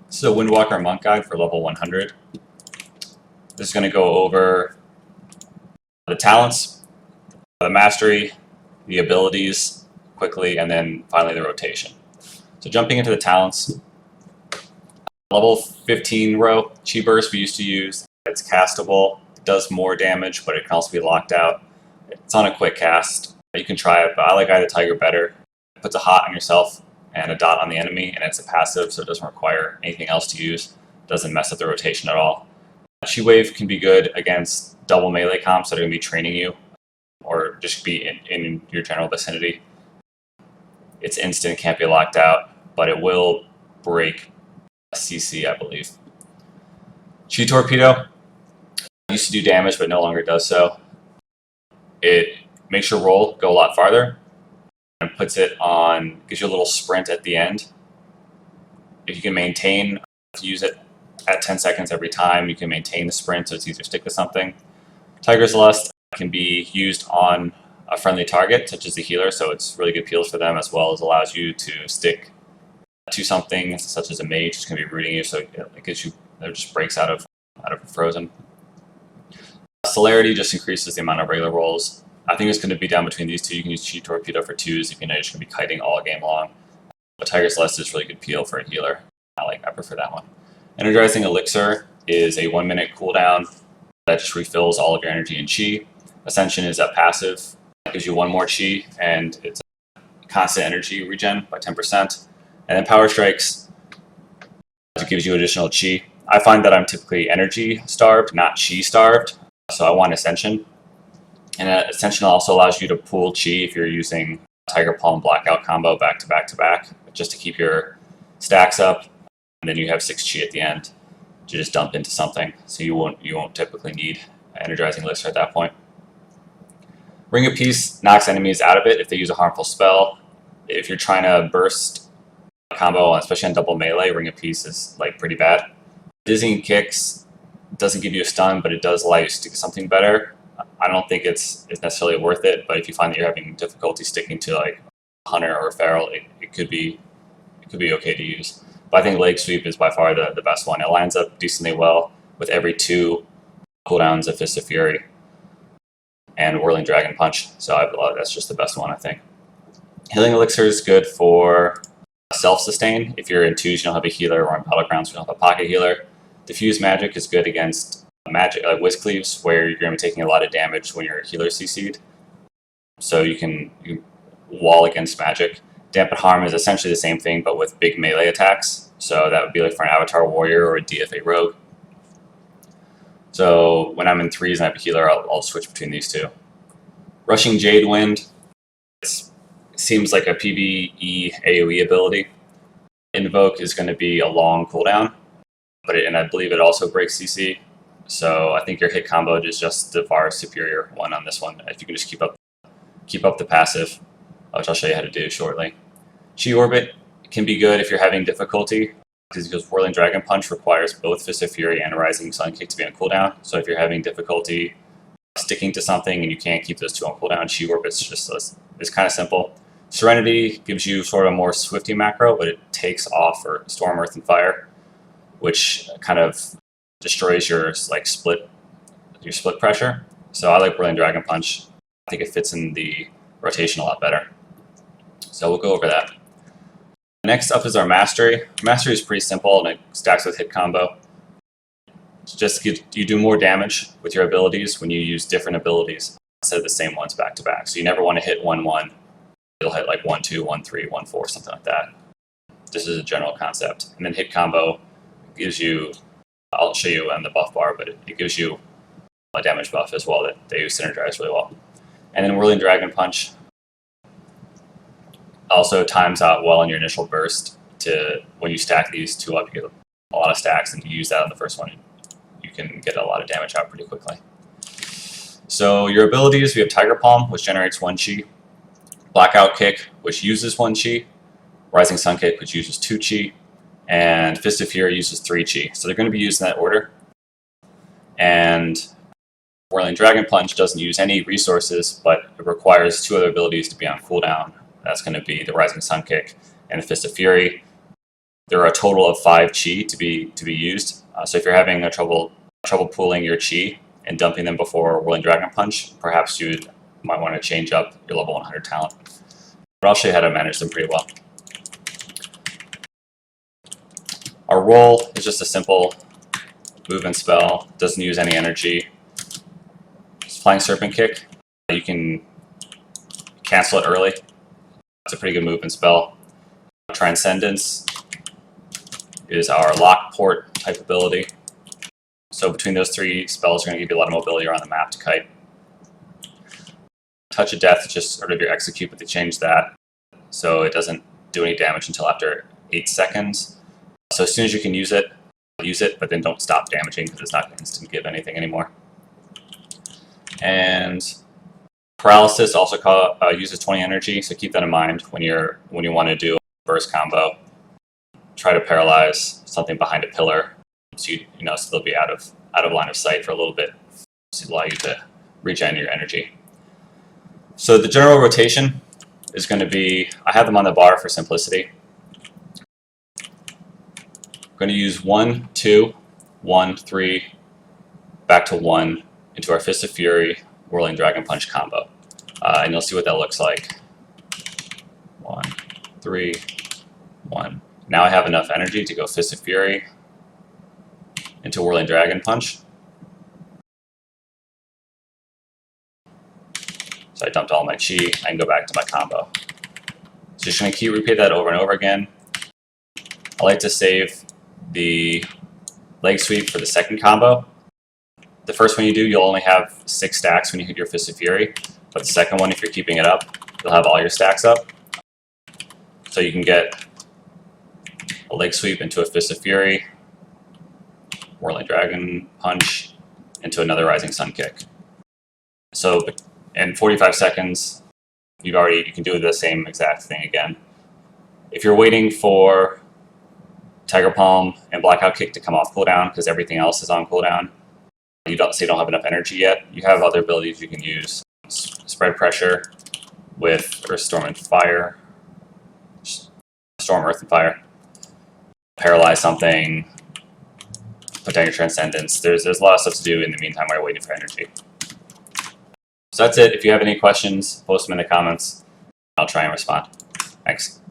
This is a Windwalker monk guide for level 100. This is going to go over the talents, the mastery, the abilities quickly, and then finally the rotation. So jumping into the talents, level 15 row, Chi Burst we used to use. It's castable, it does more damage, but it can also be locked out. It's on a quick cast. You can try it, but I like Eye of the Tiger better. It puts a hot on yourself and a dot on the enemy, and it's a passive, so it doesn't require anything else to use. It doesn't mess up the rotation at all. Chi Wave can be good against double melee comps that are going to be training you, or just be in your general vicinity. It's instant, can't be locked out, but it will break CC, I believe. Chi Torpedo used to do damage, but no longer does so. It makes your roll go a lot farther, and puts it on, gives you a little sprint at the end. If you can maintain, if you use it at 10 seconds every time, you can maintain the sprint, so it's easier to stick to something. Tiger's Lust can be used on a friendly target, such as the healer, so it's really good peels for them, as well as allows you to stick to something, such as a mage, who's going to be rooting you, so it gives you, it just breaks out of frozen. Celerity just increases the amount of regular rolls. I think it's going to be down between these two. You can use Chi Torpedo for 2s if you know you're just going to be kiting all game long. But Tiger's Lust is really good peel for a healer. I prefer that one. Energizing Elixir is a 1-minute cooldown that just refills all of your energy and Chi. Ascension is a passive. It gives you 1 more Chi, and it's a constant energy regen by 10%. And then Power Strikes, it gives you additional Chi. I find that I'm typically energy starved, not Chi starved, so I want Ascension. And Ascension also allows you to pool Chi if you're using Tiger Palm Blackout combo back to back to back, just to keep your stacks up, and then you have 6 Chi at the end to just dump into something. So you won't typically need Energizing Elixir at that point. Ring of Peace knocks enemies out of it if they use a harmful spell. If you're trying to burst a combo, especially on double melee, Ring of Peace is like pretty bad. Dizzying Kicks doesn't give you a stun, but it does allow you to stick to something better. I don't think it's necessarily worth it, but if you find that you're having difficulty sticking to like Hunter or Feral, it could be okay to use. But I think Leg Sweep is by far the best one. It lines up decently well with every 2 cooldowns of Fist of Fury and Whirling Dragon Punch, so that's just the best one, I think. Healing Elixir is good for self-sustain. If you're in 2s, you don't have a healer, or in Battlegrounds, you don't have a pocket healer. Diffuse Magic is good against magic, like Whiz Cleaves, where you're going to be taking a lot of damage when your healer CC'd. So you can wall against magic. Dampen Harm is essentially the same thing, but with big melee attacks. So that would be like for an Avatar Warrior or a DFA Rogue. So when I'm in 3s and I have a healer, I'll switch between these two. Rushing Jade Wind, it seems like a PvE AoE ability. Invoke is going to be a long cooldown, and I believe it also breaks CC. So I think your hit combo is just the far superior one on this one. If you can just keep up the passive, which I'll show you how to do shortly. Chi Orbit can be good if you're having difficulty, because Whirling Dragon Punch requires both Fist of Fury and Rising Sun Kick to be on cooldown. So if you're having difficulty sticking to something and you can't keep those 2 on cooldown, Chi Orbit is kind of simple. Serenity gives you sort of a more Swifty macro, but it takes off for Storm, Earth, and Fire, which kind of destroys your split pressure. So I like Whirling Dragon Punch. I think it fits in the rotation a lot better. So we'll go over that. Next up is our Mastery. Mastery is pretty simple, and it stacks with hit combo. You do more damage with your abilities when you use different abilities instead of the same ones back to back. So you never want to hit 1-1. It'll hit like 1-2, 1-3, 1-4, something like that. This is a general concept. And then hit combo gives you, I'll show you on the buff bar, but it gives you a damage buff as well that they synergize really well. And then Whirling Dragon Punch also times out well in your initial burst. When you stack these 2 up, you get a lot of stacks, and you use that on the first one, you can get a lot of damage out pretty quickly. So your abilities, we have Tiger Palm, which generates 1 Chi, Blackout Kick, which uses 1 Chi, Rising Sun Kick, which uses 2 Chi, and Fist of Fury uses 3 Chi. So they're going to be used in that order. And Whirling Dragon Punch doesn't use any resources, but it requires 2 other abilities to be on cooldown. That's going to be the Rising Sun Kick and the Fist of Fury. there are a total of 5 chi to be used. So if you're having trouble pooling your chi and dumping them before Whirling Dragon Punch, perhaps you might want to change up your level 100 talent. But I'll show you how to manage them pretty well. Our roll is just a simple movement spell, doesn't use any energy. It's Flying Serpent Kick. You can cancel it early. It's a pretty good movement spell. Transcendence is our lock port type ability. So between those 3 spells, are going to give you a lot of mobility around the map to kite. Touch of Death is just sort of your execute, but they changed that. So it doesn't do any damage until after 8 seconds. So as soon as you can use it, but then don't stop damaging because it's not going to instant give anything anymore. And Paralysis also uses 20 energy, so keep that in mind when you want to do a burst combo. Try to paralyze something behind a pillar, so so they'll be out of line of sight for a little bit, to allow you to regen your energy. So the general rotation is going to be, I have them on the bar for simplicity. I'm going to use 1, 2, 1, 3, back to 1 into our Fist of Fury, Whirling Dragon Punch combo. And you'll see what that looks like. 1, 3, 1. Now I have enough energy to go Fist of Fury into Whirling Dragon Punch. So I dumped all my chi, I can go back to my combo. So just going to repeat that over and over again. I like to save the leg sweep for the second combo. The first one you do, you'll only have 6 stacks when you hit your Fist of Fury, but the second one, if you're keeping it up, you'll have all your stacks up. So you can get a leg sweep into a Fist of Fury, Whirling Dragon Punch into another Rising Sun Kick. So in 45 seconds, you can do the same exact thing again. If you're waiting for Tiger Palm and Blackout Kick to come off cooldown because everything else is on cooldown, you don't have enough energy yet, you have other abilities you can use. Spread Pressure with Earth, Storm, and Fire. Storm, Earth, and Fire. Paralyze something. Put down your Transcendence. There's a lot of stuff to do in the meantime while you're waiting for energy. So that's it. If you have any questions, post them in the comments. I'll try and respond. Thanks.